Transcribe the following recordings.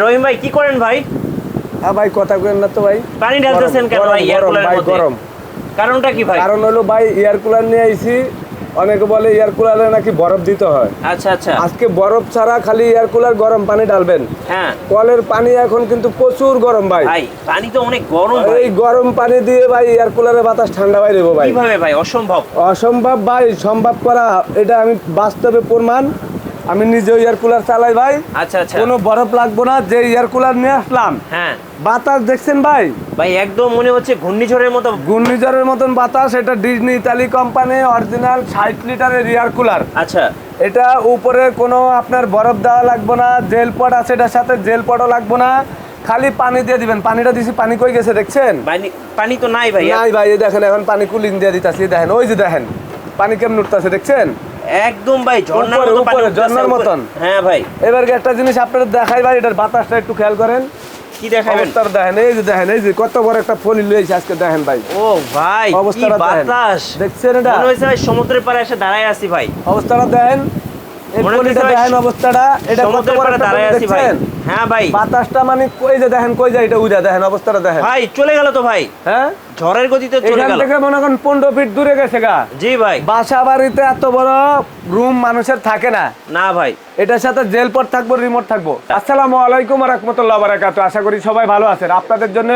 রহিম ভাই কি করেন ভাই? ভাই কথা করেন না তো ভাই। পানি ঢালতেছেন কেন ভাই এয়ার কুলারের মধ্যে? গরম। কারণটা কি ভাই? কারণ হলো ভাই এয়ার কুলার নিয়ে আইছি, অনেকে বলে এয়ার কুলারে নাকি বরফ দিতে হয়। আচ্ছা আচ্ছা। আজকে বরফ ছাড়া খালি এয়ার কুলার গরম পানি ঢালবেন। হ্যাঁ, কলের পানি এখন কিন্তু প্রচুর গরম ভাই। ভাই পানি তো অনেক গরম ভাই। এই গরম পানি দিয়ে ভাই এয়ার কুলারে বাতাস ঠান্ডা বাইরে দেবো ভাই। কিভাবে ভাই? অসম্ভব। অসম্ভব ভাই, সম্ভব করা এটা আমি বাস্তবে প্রমাণ। আমি নিজে এয়ার কুলার চালাই ভাই। আচ্ছা আচ্ছা। কোনো বরফ লাগবো না, যে এয়ার কুলার নিয়ে আসলাম। হ্যাঁ বাতাস দেখছেন ভাই? ভাই একদম মনে হচ্ছে ঘূর্ণিঝড়ের মতো। ঘূর্ণিঝড়ের মতন বাতাস। এটা ডিজনি ইতালি কোম্পানি অরিজিনাল 60 লিটারের এয়ার কুলার। আচ্ছা। এটা উপরে কোনো আপনার বরফ দেওয়া লাগবে না, জেল পট আছে এটার সাথে, জেল পটও লাগবে না, খালি পানি দিয়ে দিবেন। পানিটা দিছি, পানি কই গেছে দেখছেন? পানি তো নাই ভাই। নাই ভাই, এই দেখেন এখন পানি কুলিং দিয়ে দিতাছি, দেখেন ওই যে দেখেন পানি কেমন উঠতেছে দেখছেন? একদম ভাই ঝর্ণার মতো পানি উঠতেছে, ঝর্ণার মতন। হ্যাঁ ভাই। এবার একটা জিনিস আপনাদের দেখাই ভাই, এটার বাতাসটা একটু খেয়াল করেন। কি দেখাবেন? অবস্থাটা দেখেন, এই যে দেখেন, এই যে কত বড় একটা ফলি লইছে আজকে, দেখেন ভাই। ও ভাই কি অবস্থাটা দেখেন, বাতাস দেখছেন? এটা মনে হচ্ছে ভাই সমুদ্রের পাড়ে এসে দাঁড়ায় আছি ভাই। অবস্থাটা দেখেন, এই মনে হচ্ছে ফলিটা ভাই দেখেন অবস্থাটা, এটা কত সমুদ্রের বড় পাড়ে একটা দাঁড়ায় ফলি আছি ভাই। দেখছেন? হ্যাঁ ভাই। বাতাসটা মানে কই যে দেখেন, কই যায় এটা উড়া, দেখেন অবস্থাটা দেখেন। ভাই চলে গেল তো ভাই। হ্যাঁ, ঝড়ের গতিতে চলে এখান গেল। থেকে মনে করেন 15 ফিট দূরে গেছে গা। জি ভাই। বাসা বাড়িতে এত বড় রুম মানুষের থাকে না। না ভাই। এটার সাথে জেল পট থাকবো, রিমোট থাকবো। আসসালামু আলাইকুম ওয়া রাহমাতুল্লাহি ওয়া বারাকাতুহু। আশা করি সবাই ভালো আছেন। আপনাদের জন্য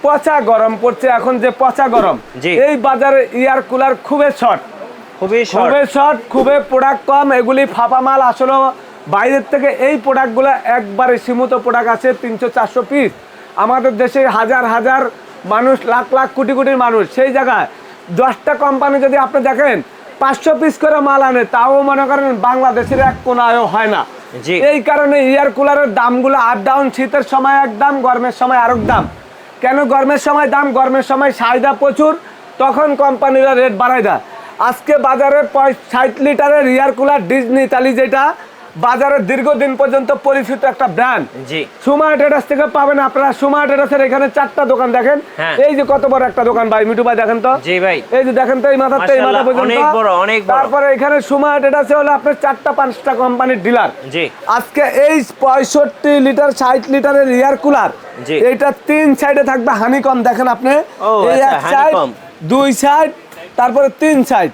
পচা গরম পড়ছে এখন, যে পচা গরম, এই বাজারে এয়ার কুলার খুবই শর্ট, খুবই শর্ট, খুবই প্রোডাক্ট কম। এগুলি ফাঁপা মাল। আসলে বাইরের থেকে এই প্রোডাক্টগুলো একবারে সীমিত প্রোডাক্ট আছে, 300-400 পিস। আমাদের দেশে হাজার হাজার মানুষ, লাখ লাখ কোটি কোটির মানুষ, সেই জায়গায় 10টা কোম্পানি যদি আপনি দেখেন 500 পিস করে মাল আনে, তাও মনে করেন বাংলাদেশের এক কোনায়ও হয় না। এই কারণে এয়ার কুলারের দামগুলো আপ ডাউন। শীতের সময় এক দাম, গরমের সময় আরেক দাম। কেন গরমের সময় দাম? গরমের সময় চাহিদা প্রচুর, তখন কোম্পানিরা রেট বাড়ায় দেয়। আজকে বাজারে 60 লিটারের এয়ার কুলার ডিজনি ইতালি, যেটা বাজারে দীর্ঘদিন পর্যন্ত পরিচিত একটা ব্র্যান্ড। জি, সুমা ট্রেডার্স থেকে পাবেন আপনারা। সুমা ট্রেডার্সের এখানে 4টা দোকান দেখেন। এই যে কত বড় একটা দোকান ভাই, মিঠু ভাই দেখেন তো। জি ভাই। এই যে দেখেন তো, এই মাথা থেকে এই মাথা পর্যন্ত অনেক বড়, অনেক বড়। তারপরে এখানে সুমা ট্রেডার্সে হলো আপনার 4টা-5টা কোম্পানির ডিলার। জি। আজকে এই 65 লিটার 60 লিটারের এয়ার কুলার, এইটা 3 সাইডে থাকবে হানিকম। দেখেন আপনি, এই এক সাইড, 2 সাইড, তারপরে 3 সাইড।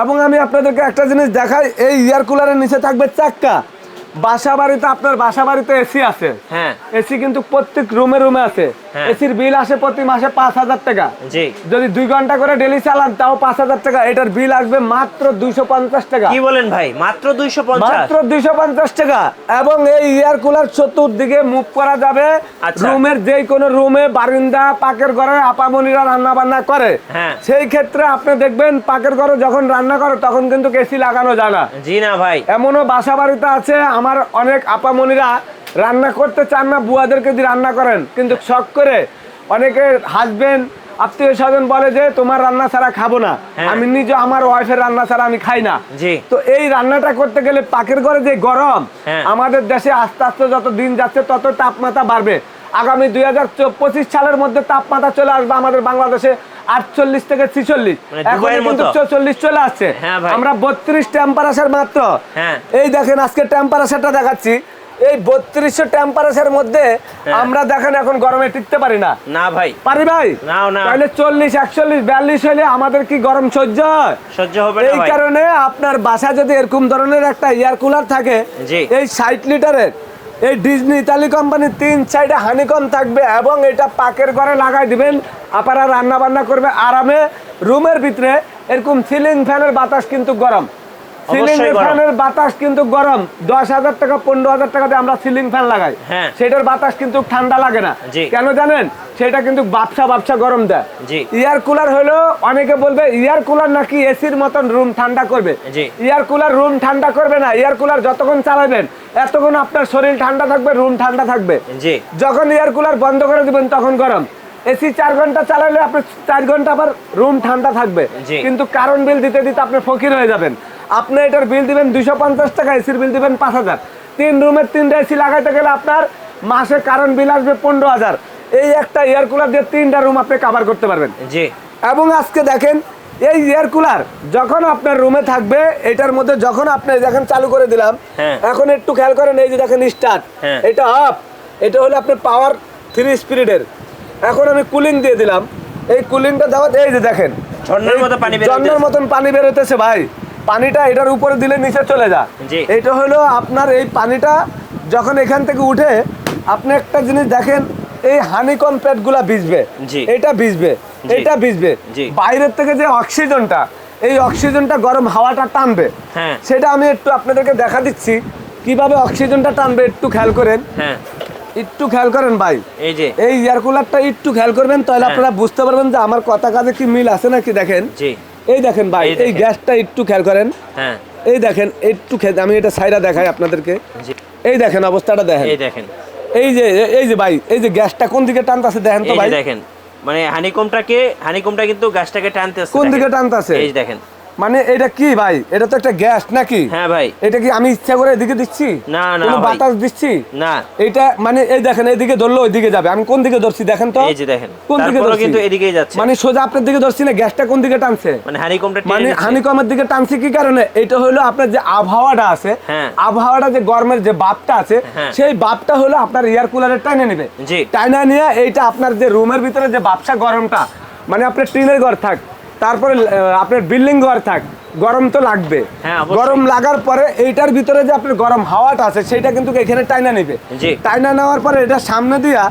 এবং আমি আপনাদেরকে একটা জিনিস দেখাই, এই এয়ার কুলারের নিচে থাকবে চাক্কা। বাসা বাড়িতে, আপনার বাসা বাড়িতে এসি আছে। হ্যাঁ, এসি কিন্তু প্রত্যেক রুমে রুমে আছে। এসির বিল আসে প্রতি মাসে 5000 টাকা। জি, যদি 2 ঘন্টা করে ডেলি চালান তাও 5000 টাকা। এটার বিল আসবে মাত্র 250 টাকা। কি বলেন ভাই? মাত্র 250? মাত্র 250 টাকা। এবং এই এয়ার কুলার চতুর্দিকে মুভ করা যাবে। রুমের যে কোনো রুমে, বারান্দা, পাকের ঘরে আপামনিরা রান্না বান্না করে, সেই ক্ষেত্রে আপনি দেখবেন পাকের ঘরে যখন রান্না করে তখন কিন্তু এসি লাগানো যায় না। জি না ভাই। এমনও বাসা বাড়িতে আছে, আমার অনেক আপামনিরা রান্না করতে চান না, বুয়াদেরকে দিয়ে রান্না করেন, কিন্তু শখ করে অনেকে হাসবেন্ড, আত্মীয় স্বজন বলে যে তোমার রান্না ছাড়া খাবো না। আমি নিজে আমার ওয়াইফের রান্না ছাড়া আমি খাই না। তো এই রান্নাটা করতে গেলে পাকের ঘরে যে গরম, আমাদের দেশে আস্তে আস্তে যত দিন যাচ্ছে তত তাপমাত্রা বাড়বে। আগামী 2025 সালের মধ্যে তাপমাত্রা চলে আসবে আমাদের বাংলাদেশে 48 থেকে 46। এখন কিন্তু 44 চলে আসছে। আমরা 32 টেম্পারেচার মাত্র। এই দেখেন আজকে টেম্পারেচারটা দেখাচ্ছি, এই 3200 টেম্পারেচার মধ্যে আমরা দেখেন এখন গরমে টিকতে পারি না। না ভাই, পারি ভাই? তাহলে 40, 41, 42 হলে আমাদের কি গরম সহ্য হয়? সহ্য হবে না। এই কারণে আপনার বাসা যদি এরকম ধরনের একটা এয়ার কুলার থাকে, এই 60 লিটারের, এই ডিজনি ইতালি কোম্পানি 3 সাইডে হানিকম থাকবে, এবং এটা পাকের ঘরে লাগাই দিবেন। আপনারা রান্না বান্না করবে আরামে। রুমের ভিতরে এরকম সিলিং ফ্যানের বাতাস কিন্তু গরম, সিলিং ফ্যানের বাতাস কিন্তু গরম। 10,000 টাকা 15,000 টাকা দিয়ে আমরা সিলিং ফ্যান লাগাই, সেটার বাতাস কিন্তু ঠান্ডা লাগে না। কেন জানেন? সেটা কিন্তু বাপসা গরম দেয়। এয়ার কুলার হলো, অনেকে বলবে এয়ার কুলার নাকি এসির মতন রুম ঠান্ডা করবে। এয়ার কুলার রুম ঠান্ডা করবে না। এয়ার কুলার যতক্ষণ চালাবেন এতক্ষণ আপনার শরীর ঠান্ডা থাকবে, রুম ঠান্ডা থাকবে। যখন এয়ার কুলার বন্ধ করে দিবেন তখন গরম। এসি 4 ঘন্টা চালালে আপনার 4 ঘন্টা আবার রুম ঠান্ডা থাকবে, কিন্তু কারেন্ট বিল দিতে দিতে আপনি ফকির হয়ে যাবেন। আপনি এটার বিল দিবেন 250 টাকা, এসির বিল দিবেন 5000। 3 রুমের 3টা এসি লাগাইতে গেলে আপনার মাসে কারেন্ট বিল আসবে 15,000। এই একটা এয়ার কুলার দিয়ে 3টা রুম আপনি কভার করতে পারবেন। এবং আজকে দেখেন, এই এয়ার কুলার যখন আপনার রুমে থাকবে, এটার মধ্যে যখন আপনি দেখেন চালু করে দিলাম, এখন একটু খেয়াল করেন, এই যে দেখেন স্টার্ট, এটা অফ। এটা হলো আপনার পাওয়ার 3 স্পিরিটের। এখন আমি কুলিং দিয়ে দিলাম, এই কুলিংটা দেওয়া, এই যে দেখেন ঝর্ণার মতো পানি বের ঝর্ণার হইতেছে। মতন পানি বের হতেছে ভাই। পানিটা এটার উপরে দিলে নিচে চলে যা। জি। এটা হলো আপনার এই পানিটা যখন এখান থেকে উঠে, আপনি একটা জিনিস দেখেন, এই হানিকম প্যাডগুলা ভিজবে, জি। এটা ভিজবে, জি। এটা ভিজবে, জি। বাইরের থেকে যে অক্সিজেনটা, এই অক্সিজেনটা গরম হাওয়াটা টানবে। হ্যাঁ। সেটা আমি একটু আপনাদেরকে দেখা দিচ্ছি কিভাবে অক্সিজেনটা টানবে, একটু খেয়াল করেন, হ্যাঁ একটু খেয়াল করেন ভাই। এই যে এই এয়ার কুলারটা একটু খেয়াল করবেন, তাহলে হ্যাঁ। আপনারা বুঝতে পারবেন যে আমার কথা কাজে কি মিল আছে নাকি। দেখেন জি এই দেখেন ভাই, এই এই দেখেন। গ্যাসটা একটু খেয়াল করেন, হ্যাঁ এই দেখেন একটু আমি এটা সাইডা দেখাই আপনাদেরকে। জি এই দেখেন অবস্থাটা দেখেন, এই দেখেন এই যে ভাই, এই যে গ্যাসটা কোন দিকে টানতেছে দেখেন তো এই ভাই, যে দেখেন মানে হানিকমটা কিন্তু গাছটাকে টানতেছে। কোন দিকে দেখেন। টানতেছে, এই যে দেখেন। মানে এটা কি ভাই, এটা তো একটা গ্যাস নাকি? হ্যাঁ ভাই। এটা কি আমি ইচ্ছা করে এদিকে দিচ্ছি? না না কোনো ভাই। বাতাস দিচ্ছি না এটা, মানে এই দেখেন এইদিকে ধরলে ওইদিকে যাবে, আমি কোন দিকে ধরছি দেখেন তো, এই যে দেখেন কোন দিকে তারপরেও ধরছি? কিন্তু এদিকেই যাচ্ছে। মানে সোজা আপনার দিকে ধরছি না, গ্যাসটা কোন দিকে টানছে, মানে হানিকমটা টেনে মানে নিচ্ছে। হানিকমের দিকে টানছে কি কারণে? এটা হলো আপনার যে আবহাওয়াটা আছে, হ্যাঁ। আবহাওয়াটা যে গরমের যে বাপটা আছে, হ্যাঁ। সেই বাপটা হলো আপনার এয়ার কুলারে টাইনে নেবে। জি। টাইনা নিয়ে এইটা আপনার যে রুমের ভিতরে যে বাপসা গরমটা, মানে আপনার টিনের ঘর থাক, তারপরে আপনার বিল্ডিং ঘর থাক, গরম তো লাগবে। হ্যাঁ, অবশ্যই। গরম লাগার পরে এইটার ভিতরে যে আপনার গরম হাওয়াটা আছে সেটা কিন্তু এখানে টাইনা নেবে। জি। টাইনা নেওয়ার পরে এটা সামনে দিয়া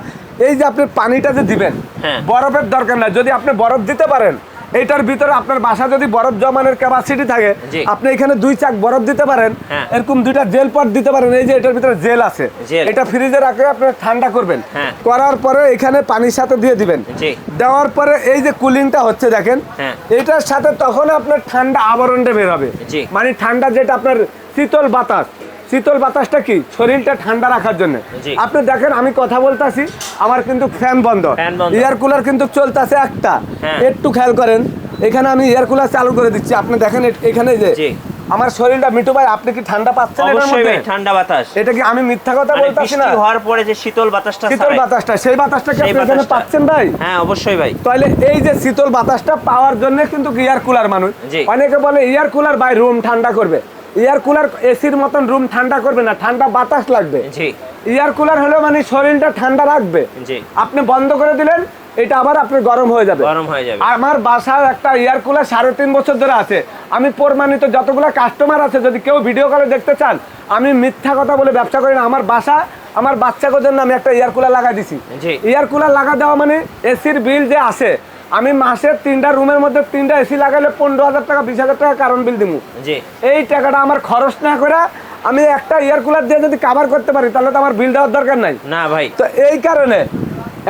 এই যে আপনি পানিটা যে দিবেন, হ্যাঁ। বরফের দরকার নাই, যদি আপনি বরফ দিতে পারেন, এইটার ভিতরে আপনার বাসা যদি বরফ জমানোর ক্যাপাসিটি থাকে, জি। আপনি এখানে 2 চাক বরফ দিতে পারেন, হ্যাঁ। এরকম 2টা জেল পট দিতে পারেন। এই যে এটার ভিতরে জেল আছে, জেল। এটা ফ্রিজে রাখে আপনার ঠান্ডা করবেন, হ্যাঁ। করার পরে এখানে পানির সাথে দিয়ে দিবেন। জি। দেওয়ার পরে এই যে কুলিংটা হচ্ছে দেখেন, হ্যাঁ। এটার সাথে তখন আপনার ঠান্ডা আবরণটা বের হবে। জি। মানে ঠান্ডা যেটা আপনার শীতল বাতাস, শীতল বাতাসটা কি শরীরটা ঠান্ডা রাখার জন্য। জি। আপনি দেখেন আমি কথা বলতাছি, আমার কিন্তু ফ্যান বন্ধ, ফ্যান বন্ধ। এয়ার কুলার কিন্তু চলতেছে একটা। হ্যাঁ। একটু খেয়াল করেন, এখানে আমি এয়ার কুলার চালু করে দিচ্ছি, আপনি দেখেন এখানে যে জি। আমার শরীরটা, মিঠু ভাই আপনি কি ঠান্ডা পাচ্ছেন এটার অবশ্যই মধ্যে? ভাই ঠান্ডা বাতাস। এটা কি আমি মিথ্যা কথা মানে বলতাছি না? বৃষ্টি হওয়ার পরে যে শীতল বাতাসটা শীতল ছাড়ে। বাতাসটা, সেই বাতাসটা কি সেই আপনি এখানে বাতাসটা। পাচ্ছেন ভাই? হ্যাঁ অবশ্যই ভাই। তাহলে এই যে শীতল বাতাসটা পাওয়ার জন্য কিন্তু এয়ার কুলার মানুষ, জি। অনেকে বলে এয়ার কুলার ভাই রুম ঠান্ডা করবে। এয়ার কুলার এসির মতন রুম ঠান্ডা করবে না, ঠান্ডা বাতাস লাগবে। জি এয়ার কুলার হলো মানে শরীরটা ঠান্ডা রাখবে। জি। আপনি বন্ধ করে দিলেন, এটা আবার আপনার গরম হয়ে যাবে। গরম হয়ে যাবে। আমার বাসায় একটা এয়ার কুলার 3.5 বছর ধরে আছে। আমি প্রমাণিত, যতগুলো কাস্টমার আছে, যদি কেউ ভিডিও কলে দেখতে চান, আমি মিথ্যা কথা বলে ব্যবসা করি না। আমার বাসা, আমার বাচ্চাদের জন্য আমি একটা এয়ার কুলার লাগা দিছি। জি। এয়ার কুলার লাগা দেওয়া মানে এসির বিল যে আসে, আমি মাসে 3টা রুমের মধ্যে 3টা এসি লাগালে 15,000 টাকা 20,000 টাকা কারেন্ট বিল দিব। জি। এই টাকাটা আমার খরচ না করে আমি একটা এয়ার কুলার দিয়ে যদি কভার করতে পারি, তাহলে তো আমার বিল দেওয়ার দরকার নাই। না ভাই। তো এই কারণে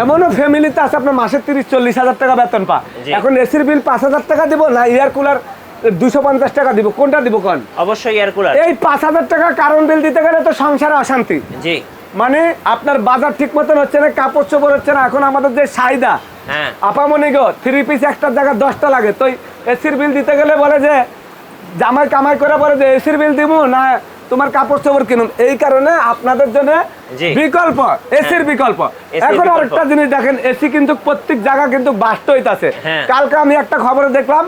এমনও ফ্যামিলিতে আছে আপনার মাসে 30-40 হাজার টাকা বেতন পা, জি। এখন এসির বিল 5,000 টাকা দিব না এয়ার কুলার 250 টাকা দিব, কোনটা দিব কোন? অবশ্যই এয়ার কুলার। এই 5,000 টাকা কারেন্ট বিল দিতে গেলে তো সংসারে অশান্তি। জি। মানে আপনার বাজার ঠিক মতন হচ্ছে না, কাপড় চোপড় হচ্ছে না। এখন আমাদের যে চাহিদা, হ্যাঁ। আপামনি গো 3 পিস একটার জায়গায় 10টা লাগে, তো এসির বিল দিতে গেলে বলে যে জামাই কামাই করে বলে যে এসির বিল দিব না তোমার কাপড় চোপড় কিনুন। এই কারণে আপনাদের জন্য জি। বিকল্প, এসির বিকল্প। এসির এখন বিকল্প। আরেকটা জিনিস দেখেন, এসি কিন্তু প্রত্যেক জায়গা কিন্তু বাস্ট হইতাছে। হ্যাঁ। কালকে আমি একটা খবরে দেখলাম,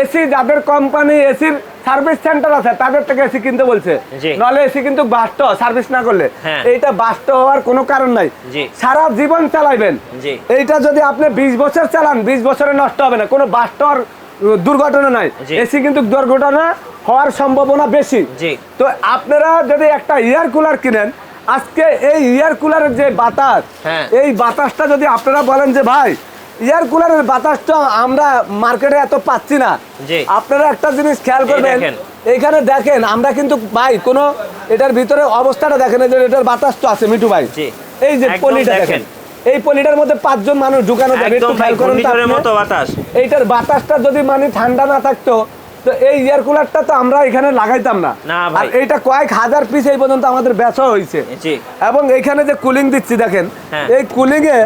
এসি যাদের কোম্পানি এসির সার্ভিস সেন্টার আছে তাদের থেকে এসি কিনতে বলছে, জি। নাহলে এসি কিন্তু বাস্ট সার্ভিস না করলে। হ্যাঁ। এইটা বাস্ট হওয়ার কোনো কারণ নাই। জি। সারা জীবন চালাইবেন, জি। এইটা যদি আপনি 20 বছর চালান, 20 বছরে নষ্ট হবে না, কোনো বাস্ট হওয়ার দুর্ঘটনা নাই। জি। এসি কিন্তু দুর্ঘটনা হওয়ার সম্ভাবনা বেশি। জি। তো আপনারা যদি একটা এয়ার কুলার কিনেন, আজকে এই এয়ার কুলারের যে বাতাস, হ্যাঁ। এই বাতাসটা যদি আপনারা বলেন যে ভাই এয়ার কুলারের বাতাসটা আমরা মার্কেটে এত পাচ্ছি না, জি। আপনারা একটা জিনিস খেয়াল করবেন, দেখেন। এইখানে দেখেন আমরা কিন্তু ভাই কোনো এটার ভিতরে অবস্থাটা দেখেন, এই যে এটার বাতাস তো আছে মিঠু ভাই, জি। এই যে একদম পলিটা দেখেন। দেখেন, এই পলিটার মধ্যে 5 জন মানুষ ঢুকানো যাবে। একদম একটু ভাই খেয়াল করুন তো ঘূর্ণিঝড়ের আপনি। মতো বাতাস। এইটার বাতাসটা যদি মানে ঠান্ডা না থাকতো, তো এই এয়ার কুলারটা তো আমরা এখানে লাগাইতাম না। না ভাই। আর এইটা কয়েক হাজার পিস এই পর্যন্ত আমাদের বেচা হয়েছে। জি। এবং এইখানে যে কুলিং দিচ্ছি দেখেন, হ্যাঁ। এই কুলিং এ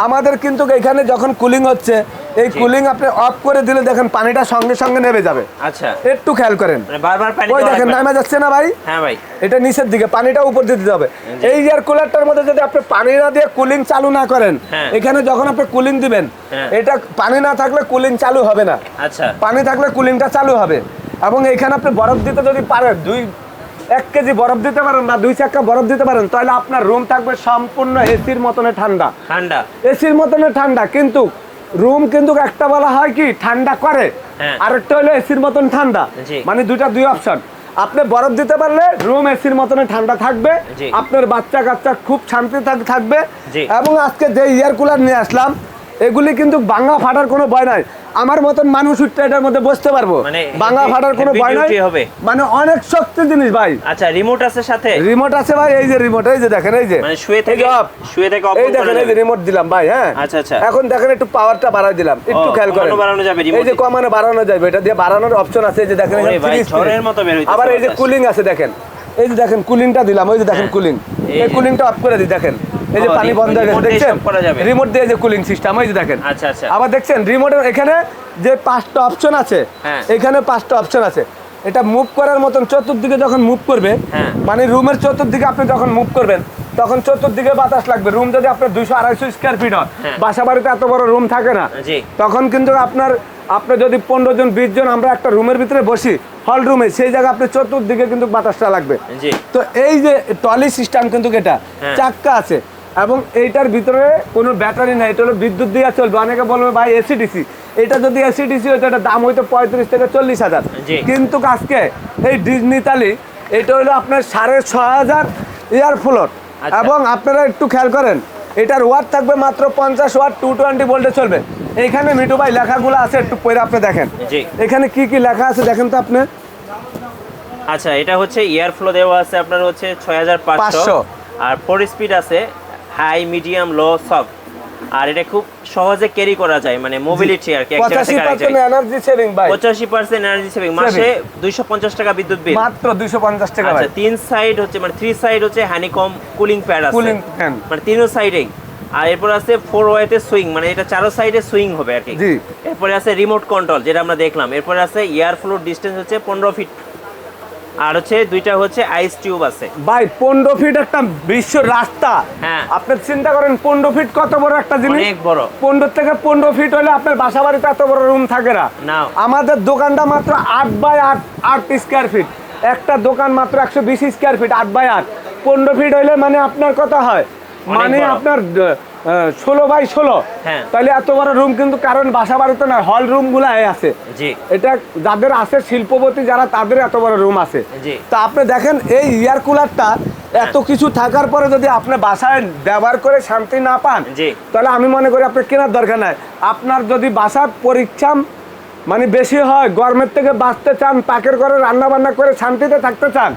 আমাদের কিন্তু এখানে যখন কুলিং হচ্ছে, এই জি। কুলিং আপনি অফ করে দিলে দেখেন পানিটা সঙ্গে সঙ্গে নেমে যাবে। আচ্ছা। একটু খেয়াল করেন, মানে বারবার পানি ওই দেওয়া দেখেন লাগবে না। নামে যাচ্ছে না ভাই, হ্যাঁ ভাই। এটা নিচের দিকে, পানিটা উপর দিয়ে দিতে হবে। জি। এই এয়ার কুলারটার মধ্যে যদি আপনি পানি না দিয়ে কুলিং চালু না করেন, হ্যাঁ। এখানে যখন আপনি কুলিং দিবেন, হ্যাঁ। এটা পানি না থাকলে কুলিং চালু হবে না, আচ্ছা। পানি থাকলে কুলিংটা চালু হবে। এবং এখানে আপনি বরফ দিতে যদি পারেন, 1 কেজি বরফ দিতে পারেন বা 2 চাক্কা বরফ দিতে পারেন, তাহলে আপনার রুম থাকবে সম্পূর্ণ এসির মতনে ঠান্ডা। ঠান্ডা এসির মতনে ঠান্ডা, কিন্তু রুম কিন্তু একটা বলা হয় কি ঠান্ডা করে, হ্যাঁ। আরেকটা হলো এসির মতন ঠান্ডা। জি। মানে দুই অপশন। আপনি বরফ দিতে পারলে রুম এসির মতনে ঠান্ডা থাকবে, জি। আপনার বাচ্চা কাচ্চা খুব শান্তি থাকবে। জি। এবং আজকে যে এয়ার কুলার নিয়ে আসলাম, এগুলি কিন্তু ভাঙা ফাটার কোনো ভয় নাই। আমার মতন মানুষ উঠতে এটার মধ্যে বসতে পারবো, মানে ভাঙা ফাটার কোনো ভয় নাই। হবে মানে অনেক শক্ত জিনিস ভাই। আচ্ছা, রিমোট আছে সাথে? রিমোট আছে ভাই, এই যে রিমোট, এই যে দেখেন, এই যে মানে শুয়ে থেকে অফ এই দেখেন, এই যে রিমোট দিলাম ভাই। হ্যাঁ, আচ্ছা আচ্ছা। এখন দেখেন একটু পাওয়ারটা বাড়াই দিলাম, একটু খেয়াল করেন। কমানো বাড়ানো যাবে এই যে কমানো বাড়ানো যাবে, এটা দিয়ে বাড়ানোর অপশন আছে। এই যে দেখেন, ওরে ভাই, এখানে ঝড়ের মতো বের হইতেছে আবার এই যে কুলিং আছে দেখেন, এই যে দেখেন কুলিংটা দিলাম, ওই যে দেখেন কুলিং, এই কুলিংটা অফ করে দিই দেখেন, এই যে পানি বন্ধ হয়ে গেছে দেখছেন, রিমোট দিয়ে যে কুলিং সিস্টেম, এই যে দেখেন। আচ্ছা আচ্ছা। আবার দেখছেন রিমোটের এখানে যে 5টা অপশন আছে, হ্যাঁ। এখানে 5টা অপশন আছে। এটা মুভ করার মতন চতুর্দিকে যখন মুভ করবে, হ্যাঁ। মানে রুমের চতুর্দিকে আপনি যখন মুভ করবেন, তখন চতুর্দিকে বাতাস লাগবে। রুম যদি আপনার 200-250 স্কয়ার ফিট হয়, হ্যাঁ। বাসা বাড়িতে এত বড় রুম থাকে না, জি। তখন কিন্তু আপনি যদি 15 জন 20 জন আমরা একটা রুমের ভিতরে বসি, হল রুমে, সেই জায়গায় আপনি চতুর্দিকে কিন্তু বাতাসটা লাগবে। জি। তো এই যে টলি সিস্টেম কিন্তু এটা হ্যাঁ। চাক্কা আছে, এবং এইটার ভিতরে কোনো ব্যাটারি নাই, এটা হলো বিদ্যুৎ দিয়ে চলবে। অনেকে বলবে ভাই এসিডিসি, এটা যদি এসিডিসি হইতো এটা দাম হইতো 35 থেকে 40 হাজার, জি। কিন্তু আজকে এই ডিজনি তালি এটা হলো আপনার 6,500 এয়ার ফ্লোর। আচ্ছা। এবং আপনারা একটু খেয়াল করেন, এটার ওয়াট থাকবে মাত্র 50 ওয়াট, 220 ভোল্টে চলবে। এইখানে মিঠু ভাই লেখাগুলো আছে, একটু পড়ে আপনি দেখেন। জি। এখানে কি কি লেখা আছে দেখেন তো আপনি। আচ্ছা, এটা হচ্ছে এয়ার ফ্লো দেওয়া আছে আপনার হচ্ছে 6500, আর 4 স্পিড আছে, হাই মিডিয়াম লো সফট। আর এটা খুব সহজে ক্যারি করা যায়, মানে মোবিলিটি আর কি, 85% এনার্জি সেভিং ভাই, 85% এনার্জি সেভিং, মাসে 250 টাকা বিদ্যুৎ বিল, মাত্র 250 টাকা ভাই। আচ্ছা, 3 সাইড হচ্ছে, মানে 3 সাইড হচ্ছে হানিকম কুলিং প্যাড আছে, কুলিং ফ্যান, মানে 3 সাইডেই। আর এরপর আছে 4 ওয়েতে সুইং, মানে এটা 4 সাইডে সুইং হবে আর কি। জি। এরপরে আছে রিমোট কন্ট্রোল, যেটা আমরা দেখলাম। এরপরে আছে এয়ার ফ্লো ডিসটেন্স হচ্ছে 15 ফিট, আর হচ্ছে দুইটা হচ্ছে আইস টিউব আছে ভাই। 15 ফিট একটা বিশ্ব রাস্তা। হ্যাঁ। আপনি চিন্তা করেন 15 ফিট কত বড় একটা জিনিস, অনেক বড়। 15 থেকে 15 ফিট হলে আপনার বাসা বাড়িতে এত বড় রুম থাকে না। না। আমাদের দোকানটা মাত্র 8x8 স্কয়ার ফিট, একটা দোকান মাত্র 120 স্কয়ার ফিট, 8x8, 15 ফিট হইলে মানে আপনার কত হয়, মানে বড়। আপনার 16x16। হ্যাঁ। তাহলে এত বড় রুম কিন্তু কারণ বাসা বাড়িতে না, হল রুম গুলা আছে। জি। এটা যাদের আছে শিল্পপতি যারা, তাদের এত বড় রুম আছে। জি। তা আপনি দেখেন এই এয়ার কুলারটা এত কিছু থাকার পরে যদি আপনি বাসায় ব্যবহার করে শান্তি না পান, জি। তাহলে আমি মনে করি আপনার কেনার দরকার নাই। আপনার যদি বাসার পরীক্ষা মানে বেশি হয়, গরমের থেকে বাঁচতে চান, পাকের ঘরে রান্না বান্না করে শান্তিতে থাকতে চান,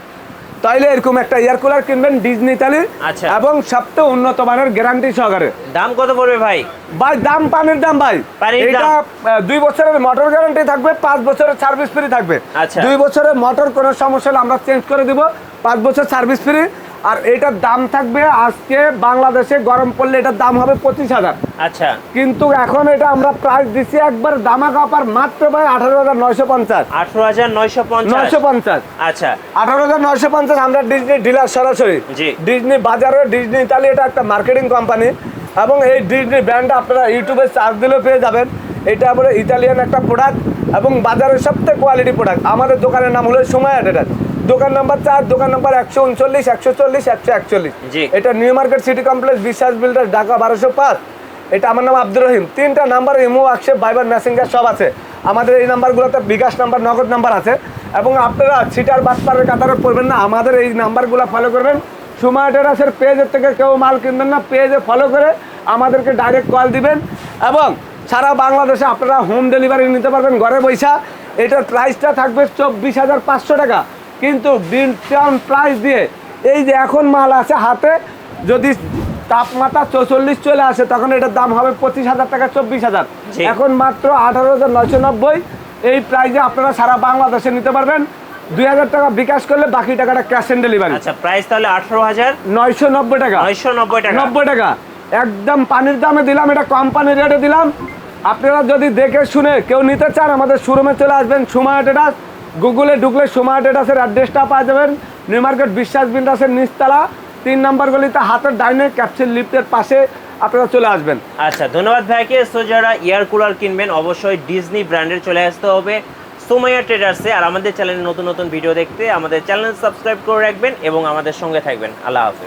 তাইলে এরকম একটা এয়ার কুলার কিনবেন ডিজনি তালি। আচ্ছা। এবং সবচেয়ে উন্নত মানের গ্যারান্টি সহকারে। দাম কত পড়বে ভাই? ভাই দাম পানির দাম ভাই। পানির এটা দাম। 2 বছরের মোটর গ্যারান্টি থাকবে, 5 বছরের সার্ভিস ফ্রি থাকবে। আচ্ছা। 2 বছরের মোটর কোনো সমস্যা হলে আমরা চেঞ্জ করে দিব, 5 বছর সার্ভিস ফ্রি। আর এটার দাম থাকবে আজকে বাংলাদেশে গরম পড়লে এটার দাম হবে 25,000। আচ্ছা। কিন্তু এখন এটা আমরা প্রাইস দিচ্ছি একবার দামাকা অফার, মাত্র ভাই 18,950। 18,950। 950। আচ্ছা। 18,950 আমরা ডিজনি ডিলার সরাসরি। জি। ডিজনি বাজারে ডিজনি ইতালি এটা একটা মার্কেটিং কোম্পানি, এবং এই ডিজনি ব্র্যান্ডটা আপনারা ইউটিউবে সার্চ দিলেও পেয়ে যাবেন। এটা আমরা ইতালিয়ান একটা প্রোডাক্ট, এবং বাজারের সবথেকে কোয়ালিটি প্রোডাক্ট। আমাদের দোকানের নাম হলো সময় অ্যাডিডাস, দোকান নাম্বার 4, দোকান নাম্বার 139, 140, 141। জি। এটা নিউ মার্কেট সিটি কমপ্লেক্স, বিশ্বাস বিল্ডার, ঢাকা 1205। এটা আমার নাম আব্দুর রহিম। 3টা নাম্বার, ইমো, হোয়াটসঅ্যাপ, ভাইবার, মেসেঞ্জার সব আছে। আমাদের এই নাম্বারগুলোতে বিকাশ নাম্বার, নগদ নাম্বার আছে। এবং আপনারা সিটার বাসপারের কাতারে পড়বেন না, আমাদের এই নাম্বারগুলো ফলো করবেন। সময় টেরাসের পেজের থেকে কেউ মাল কিনবেন না, পেজে ফলো করে আমাদেরকে ডাইরেক্ট কল দিবেন, এবং সারা বাংলাদেশে আপনারা হোম ডেলিভারি নিতে পারবেন ঘরে বৈশা। এটার প্রাইসটা থাকবে 24,500 টাকা, কিন্তু ডিসকাউন্ট প্রাইস দিয়ে এই যে এখন মাল আছে হাতে, যদি তাপমাত্রা 44 চলে আসে তখন এটার দাম হবে 25,000 টাকা, 24,000। জি। এখন মাত্র 18,990 এই প্রাইসে আপনারা সারা বাংলাদেশে নিতে পারবেন। 2,000 টাকা বিকাশ করলে বাকি টাকাটা ক্যাশ অন ডেলিভারি। আচ্ছা, প্রাইস তাহলে 18,990 টাকা। 990 টাকা। 90 টাকা একদম পানির দামে দিলাম, এটা কোম্পানির রেটে দিলাম। আপনারা যদি দেখে শুনে কেউ নিতে চান, আমাদের শোরুমে চলে আসবেন। সময় টেরাস, গুগলে ঢুকলে সময় টেরাসের অ্যাড্রেসটা পাওয়া যাবেন। নিউ মার্কেট বিশ্বাস বিল্ডার্সের নিচতলা 3 নম্বর গলিতে হাতের ডাইনে ক্যাপসুল লিফটের পাশে আপনারা চলে আসবেন। আচ্ছা, ধন্যবাদ ভাইকে। সো যারা এয়ার কুলার কিনবেন অবশ্যই ডিজনি ব্র্যান্ডের চলে আসতে হবে। সুমাইয়া ট্রেডার্সে। আর আমাদের চ্যানেলে নতুন নতুন ভিডিও দেখতে আমাদের চ্যানেল সাবস্ক্রাইব করে রাখবেন এবং আমাদের সঙ্গে থাকবেন। আল্লাহ হাফেজ।